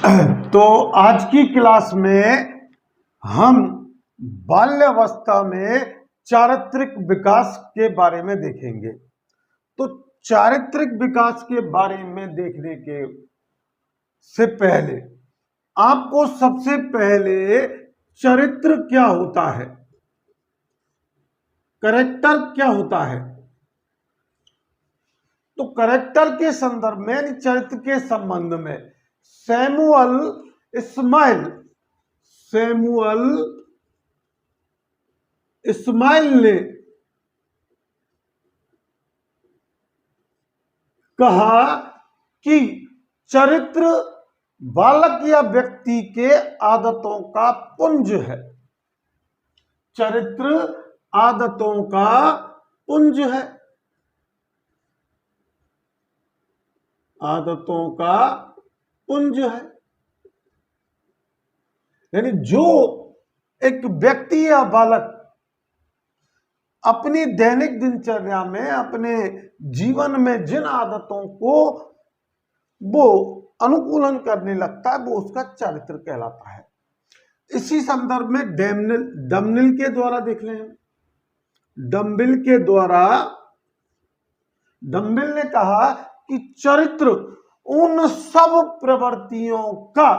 तो आज की क्लास में हम बाल्यावस्था में चारित्रिक विकास के बारे में देखेंगे। तो चारित्रिक विकास के बारे में देखने के से पहले आपको सबसे पहले चरित्र क्या होता है, कैरेक्टर क्या होता है, तो कैरेक्टर के संदर्भ में यानी चरित्र के संबंध में सैमुअल इस्माइल ने कहा कि चरित्र बालक या व्यक्ति के आदतों का पुंज है। चरित्र आदतों का पुंज है, आदतों का पुंज है। यानी जो एक व्यक्ति या बालक अपनी दैनिक दिनचर्या में अपने जीवन में जिन आदतों को वो अनुकूलन करने लगता है वो उसका चरित्र कहलाता है। इसी संदर्भ में डमनिल के द्वारा देख लें, डम्बिल ने कहा कि चरित्र उन सब प्रवृत्तियों का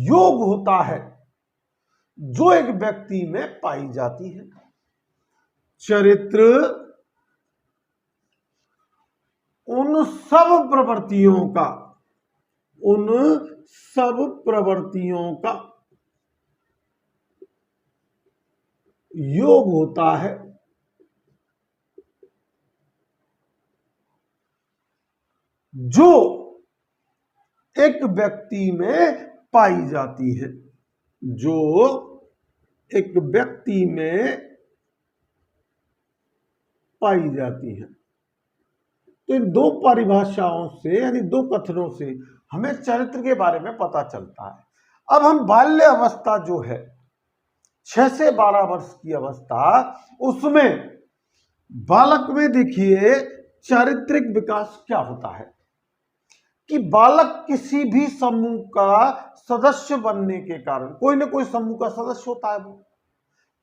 योग होता है जो एक व्यक्ति में पाई जाती है। चरित्र उन सब प्रवृत्तियों का योग होता है जो एक व्यक्ति में पाई जाती है, जो एक व्यक्ति में पाई जाती है। तो इन दो परिभाषाओं से यानी दो कथनों से हमें चरित्र के बारे में पता चलता है। अब हम बाल्य अवस्था जो है 6 से 12 वर्ष की अवस्था, उसमें बालक में देखिए चारित्रिक विकास क्या होता है कि बालक किसी भी समूह का सदस्य बनने के कारण, कोई ना कोई समूह का सदस्य होता है, वो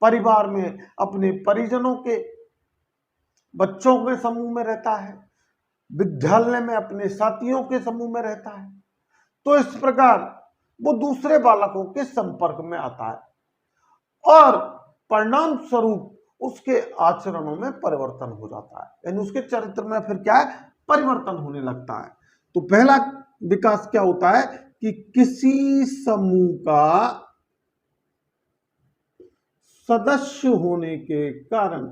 परिवार में अपने परिजनों के बच्चों के समूह में रहता है, विद्यालय में अपने साथियों के समूह में रहता है। तो इस प्रकार वो दूसरे बालकों के संपर्क में आता है और परिणाम स्वरूप उसके आचरणों में परिवर्तन हो जाता है, यानी उसके चरित्र में फिर क्या है, परिवर्तन होने लगता है। तो पहला विकास क्या होता है कि किसी समूह का सदस्य होने के कारण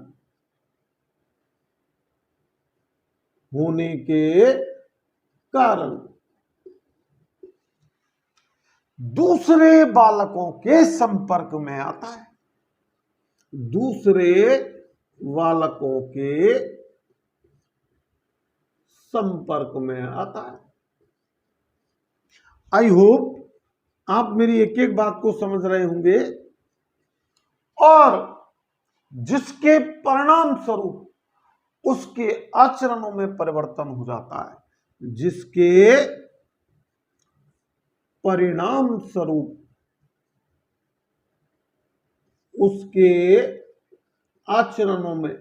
दूसरे बालकों के संपर्क में आता है, दूसरे बालकों के संपर्क में आता है। आई होप आप मेरी एक एक बात को समझ रहे होंगे और जिसके परिणाम स्वरूप उसके आचरणों में परिवर्तन हो जाता है, जिसके परिणाम स्वरूप उसके आचरणों में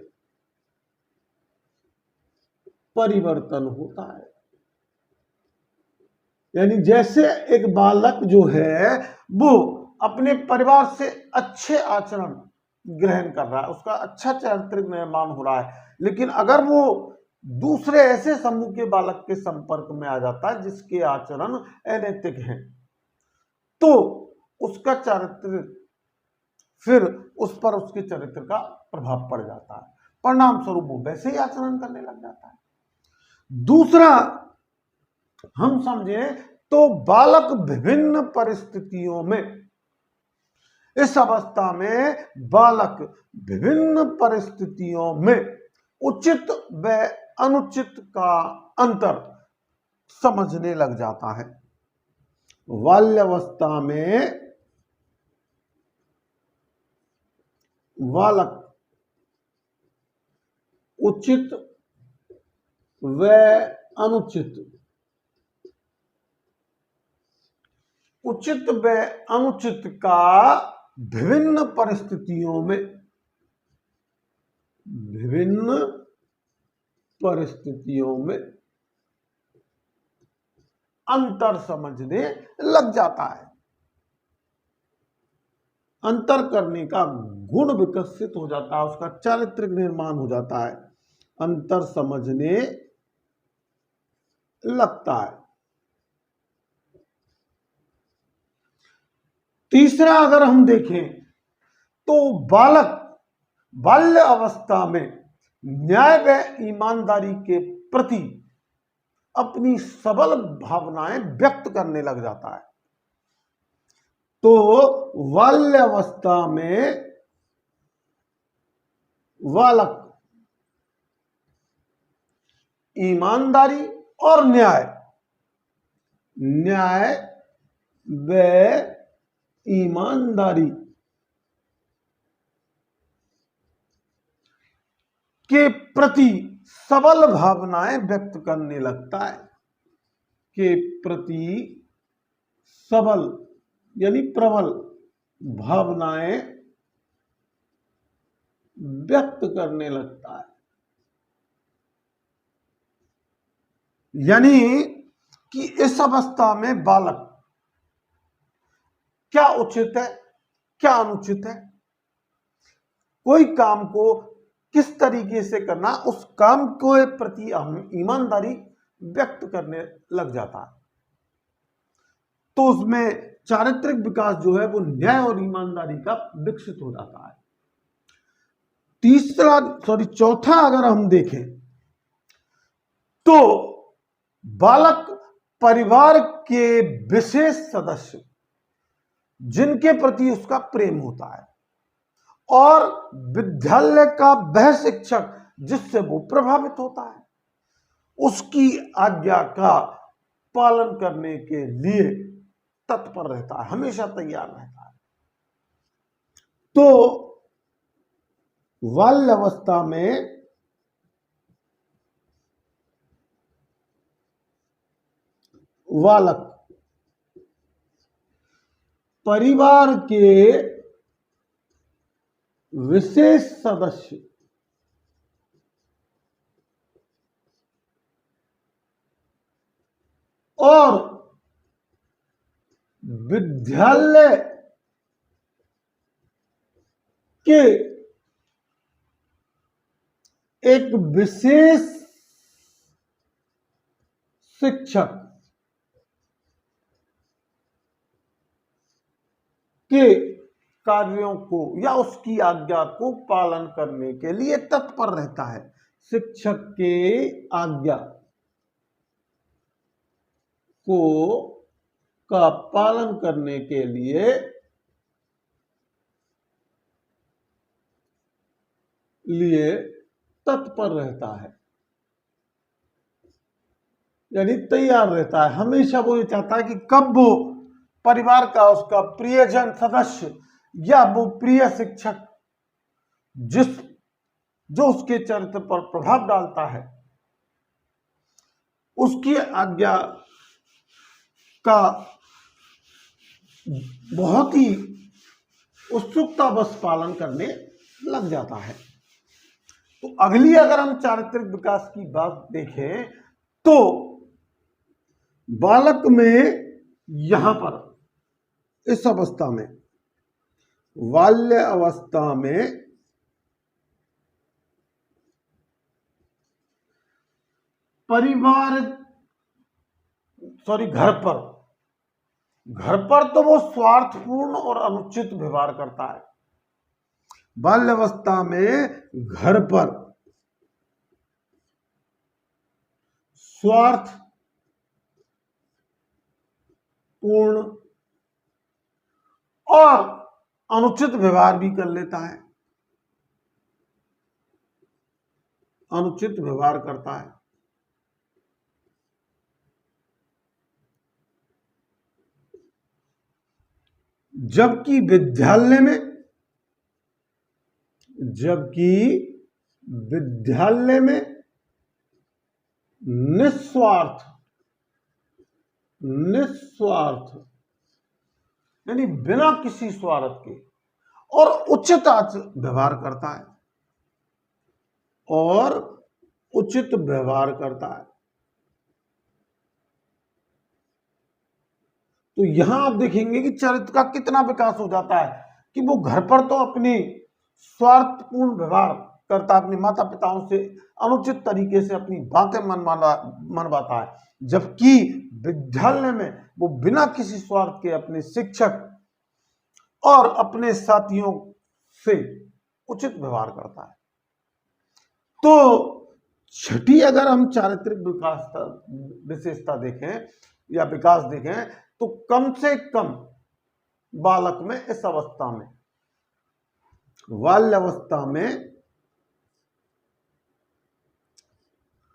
परिवर्तन होता है। यानी जैसे एक बालक जो है वो अपने परिवार से अच्छे आचरण ग्रहण कर रहा है, उसका अच्छा चारित्रिक निर्माण हो रहा है, लेकिन अगर वो दूसरे ऐसे समूह के बालक के संपर्क में आ जाता है जिसके आचरण अनैतिक हैं, तो उसका चारित्र फिर उस पर उसके चरित्र का प्रभाव पड़ जाता है, परिणाम स्वरूप वो वैसे ही आचरण करने लग जाता है। दूसरा हम समझे तो बालक विभिन्न परिस्थितियों में, इस अवस्था में बालक विभिन्न परिस्थितियों में उचित व अनुचित का अंतर समझने लग जाता है। बाल्यावस्था में बालक उचित व अनुचित उचित व अनुचित का विभिन्न परिस्थितियों में अंतर समझने लग जाता है। अंतर करने का गुण विकसित हो जाता है, उसका चारित्रिक निर्माण हो जाता है, अंतर समझने लगता है। तीसरा अगर हम देखें तो बालक बाल्य अवस्था में न्याय व ईमानदारी के प्रति अपनी सबल भावनाएं व्यक्त करने लग जाता है। तो बाल्यावस्था में बालक ईमानदारी और न्याय व ईमानदारी के प्रति सबल भावनाएं व्यक्त करने लगता है, के प्रति सबल यानी प्रबल भावनाएं व्यक्त करने लगता है। यानी कि इस अवस्था में बालक क्या उचित है क्या अनुचित है, कोई काम को किस तरीके से करना, उस काम के प्रति हम ईमानदारी व्यक्त करने लग जाता है। तो उसमें चारित्रिक विकास जो है वो न्याय और ईमानदारी का विकसित हो जाता है। चौथा अगर हम देखें तो बालक परिवार के विशेष सदस्य जिनके प्रति उसका प्रेम होता है और विद्यालय का वह शिक्षक जिससे वो प्रभावित होता है, उसकी आज्ञा का पालन करने के लिए तत्पर रहता है, हमेशा तैयार रहता है। तो बाल्यावस्था में बालक परिवार के विशेष सदस्य और विद्यालय के एक विशेष शिक्षक के कार्यों को या उसकी आज्ञा को पालन करने के लिए तत्पर रहता है। शिक्षक के आज्ञा का पालन करने के लिए तत्पर रहता है, यानी तैयार रहता है। हमेशा वो ये चाहता है कि कब वो परिवार का उसका प्रियजन सदस्य या वो प्रिय शिक्षक जो उसके चरित्र पर प्रभाव डालता है, उसकी आज्ञा का बहुत ही उत्सुकता बस पालन करने लग जाता है। तो अगली अगर हम चारित्रिक विकास की बात देखें तो बालक में यहां पर इस अवस्था में बाल्य अवस्था में घर पर तो वो स्वार्थपूर्ण और अनुचित व्यवहार करता है। बाल्यावस्था में घर पर स्वार्थपूर्ण और अनुचित व्यवहार भी कर लेता है, अनुचित व्यवहार करता है। जबकि विद्यालय में निस्वार्थ यानी बिना किसी स्वार्थ के, और उचित व्यवहार करता है, और उचित व्यवहार करता है। तो यहां आप देखेंगे कि चरित्र का कितना विकास हो जाता है कि वो घर पर तो अपनी स्वार्थपूर्ण व्यवहार करता, अपने माता पिताओं से अनुचित तरीके से अपनी बातें मनवाता है, जबकि विद्यालय में वो बिना किसी स्वार्थ के अपने शिक्षक और अपने साथियों से उचित व्यवहार करता है। तो छठी अगर हम चारित्रिक विकास विशेषता देखें या विकास देखें, तो कम से कम बालक में, इस अवस्था में, बाल्यावस्था में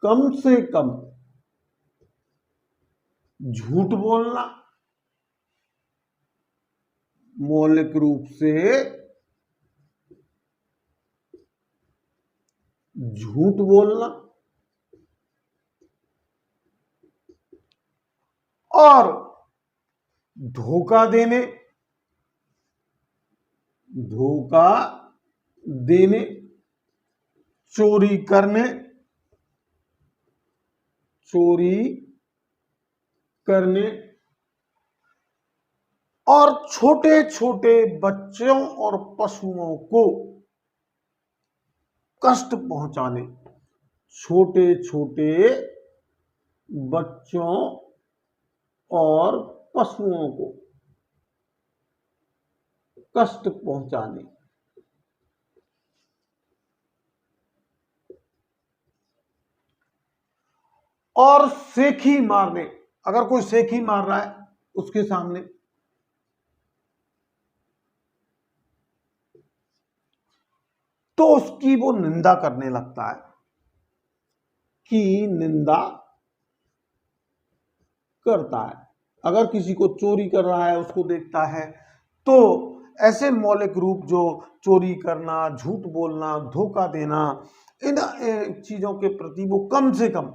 कम से कम झूठ बोलना, मौलिक रूप से झूठ बोलना और धोखा देने, चोरी करने और छोटे छोटे बच्चों और पशुओं को कष्ट पहुंचाने, छोटे छोटे बच्चों और पशुओं को कष्ट पहुंचाने, और सेखी मारने। अगर कोई सेखी मार रहा है उसके सामने, तो उसकी वो निंदा करने लगता है, कि निंदा करता है। अगर किसी को चोरी कर रहा है उसको देखता है, तो ऐसे मौलिक रूप जो चोरी करना, झूठ बोलना, धोखा देना, इन चीजों के प्रति वो कम से कम,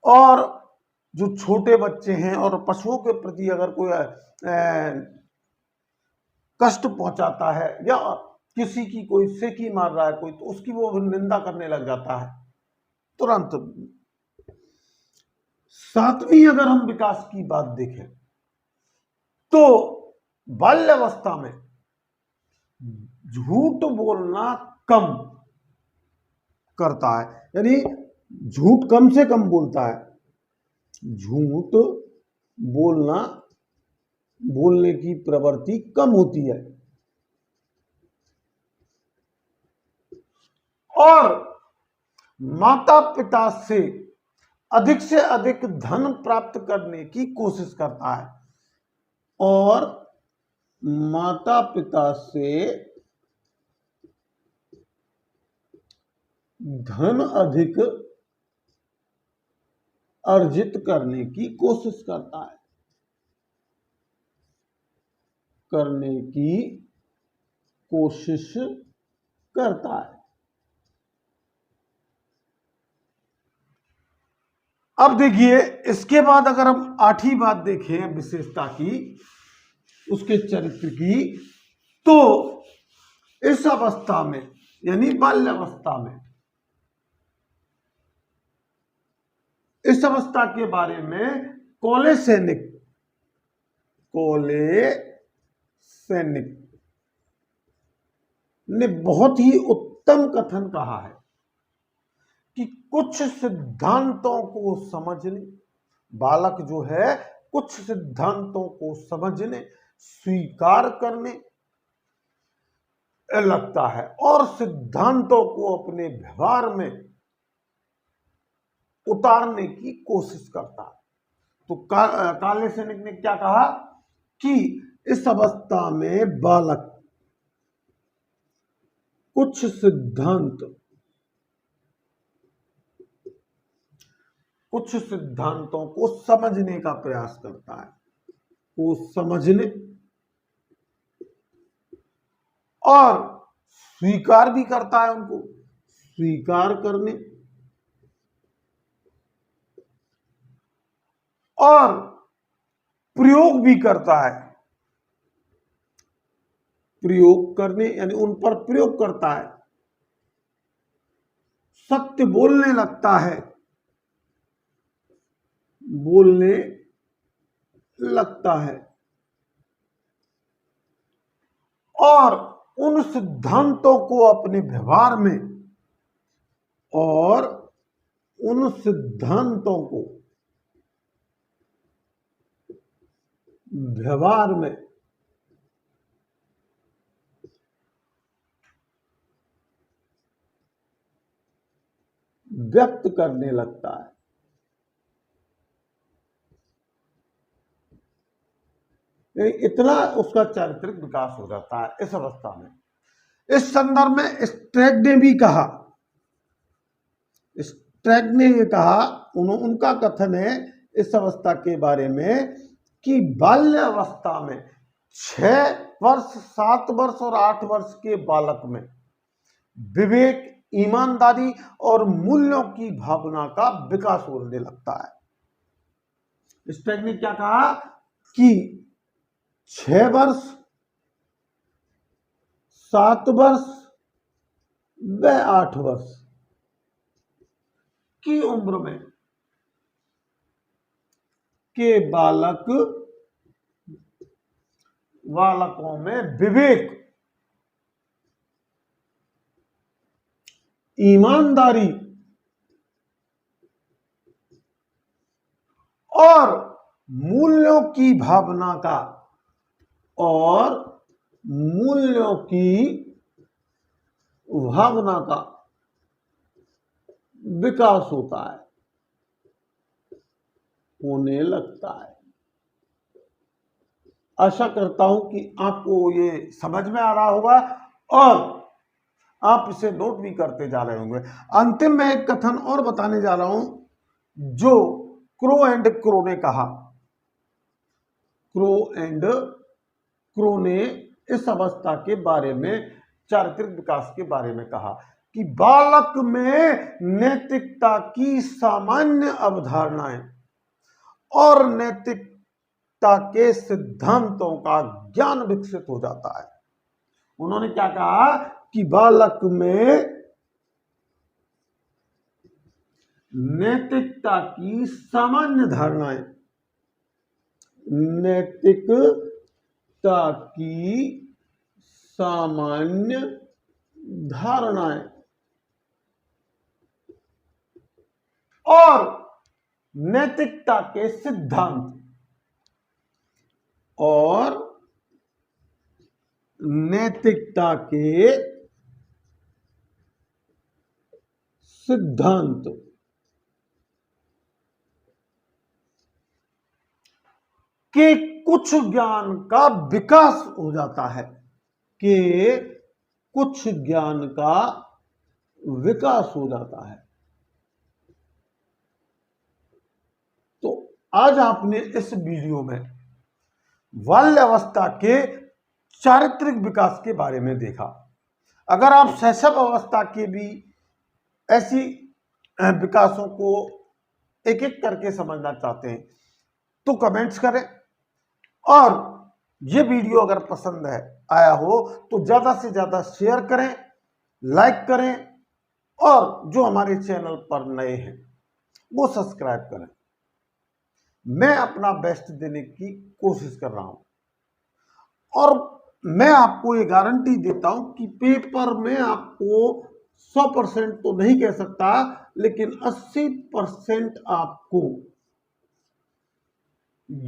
और जो छोटे बच्चे हैं और पशुओं के प्रति अगर कोई कष्ट पहुंचाता है या किसी की कोई सेकी मार रहा है कोई, तो उसकी वो निंदा करने लग जाता है तुरंत। सातवीं अगर हम विकास की बात देखें, तो बाल्यावस्था में झूठ बोलना कम करता है, यानी झूठ कम से कम बोलता है, झूठ बोलने की प्रवृत्ति कम होती है, और माता पिता से अधिक धन प्राप्त करने की कोशिश करता है, और माता पिता से धन अधिक अर्जित करने की कोशिश करता है, अब देखिए, इसके बाद अगर हम आठवीं बात देखें विशेषता की, उसके चरित्र की, तो इस अवस्था में यानी बाल्यावस्था में, इस अवस्था के बारे में कोले सैनिक ने बहुत ही उत्तम कथन कहा है कि कुछ सिद्धांतों को समझने, बालक जो है कुछ सिद्धांतों को समझने, स्वीकार करने लगता है और सिद्धांतों को अपने व्यवहार में उतारने की कोशिश करता है। तो काले सैनिक ने क्या कहा कि इस अवस्था में बालक कुछ सिद्धांतों को समझने का प्रयास करता है, वो समझने और स्वीकार भी करता है, उनको स्वीकार करने और प्रयोग भी करता है, प्रयोग करने यानी उन पर प्रयोग करता है, सत्य बोलने लगता है, बोलने लगता है और उन सिद्धांतों को अपने व्यवहार में और उन सिद्धांतों को व्यवहार में व्यक्त करने लगता है। इतना उसका चारित्रिक विकास हो जाता है इस अवस्था में। इस संदर्भ में स्ट्रैक ने भी कहा, स्ट्रैक ने ये कहा, उनका कथन है इस अवस्था के बारे में कि बाल्य अवस्था में 6 वर्ष, 7 वर्ष और 8 वर्ष के बालक में विवेक, ईमानदारी और मूल्यों की भावना का विकास होने लगता है। स्ट्रैक ने क्या कहा कि 6 वर्ष, 7 वर्ष व 8 वर्ष की उम्र में के बालकों में विवेक, ईमानदारी और मूल्यों की भावना का विकास होता है, होने लगता है। आशा करता हूं कि आपको ये समझ में आ रहा होगा और आप इसे नोट भी करते जा रहे होंगे। अंतिम में एक कथन और बताने जा रहा हूं जो क्रो एंड क्रो ने कहा। क्रो एंड क्रो ने इस अवस्था के बारे में, चारित्रिक विकास के बारे में कहा कि बालक में नैतिकता की सामान्य अवधारणाएं और नैतिकता के सिद्धांतों का ज्ञान विकसित हो जाता है। उन्होंने क्या कहा कि बालक में नैतिकता की सामान्य धारणाएं, नैतिकता की सामान्य धारणाएं और नैतिकता के सिद्धांत और नैतिकता के सिद्धांत के कुछ ज्ञान का विकास हो जाता है, कि कुछ ज्ञान का विकास हो जाता है। तो आज आपने इस वीडियो में बाल्यावस्था के चारित्रिक विकास के बारे में देखा। अगर आप शैशव अवस्था के भी ऐसी विकासों को एक एक करके समझना चाहते हैं तो कमेंट्स करें और ये वीडियो अगर पसंद आया हो तो ज्यादा से ज्यादा शेयर करें, लाइक करें और जो हमारे चैनल पर नए हैं वो सब्सक्राइब करें। मैं अपना बेस्ट देने की कोशिश कर रहा हूं और मैं आपको ये गारंटी देता हूं कि पेपर में आपको 100% तो नहीं कह सकता लेकिन 80% आपको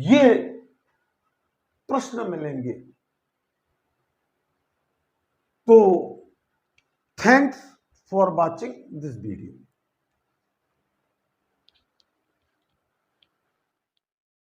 ये प्रश्न मिलेंगे। तो thanks for watching this video.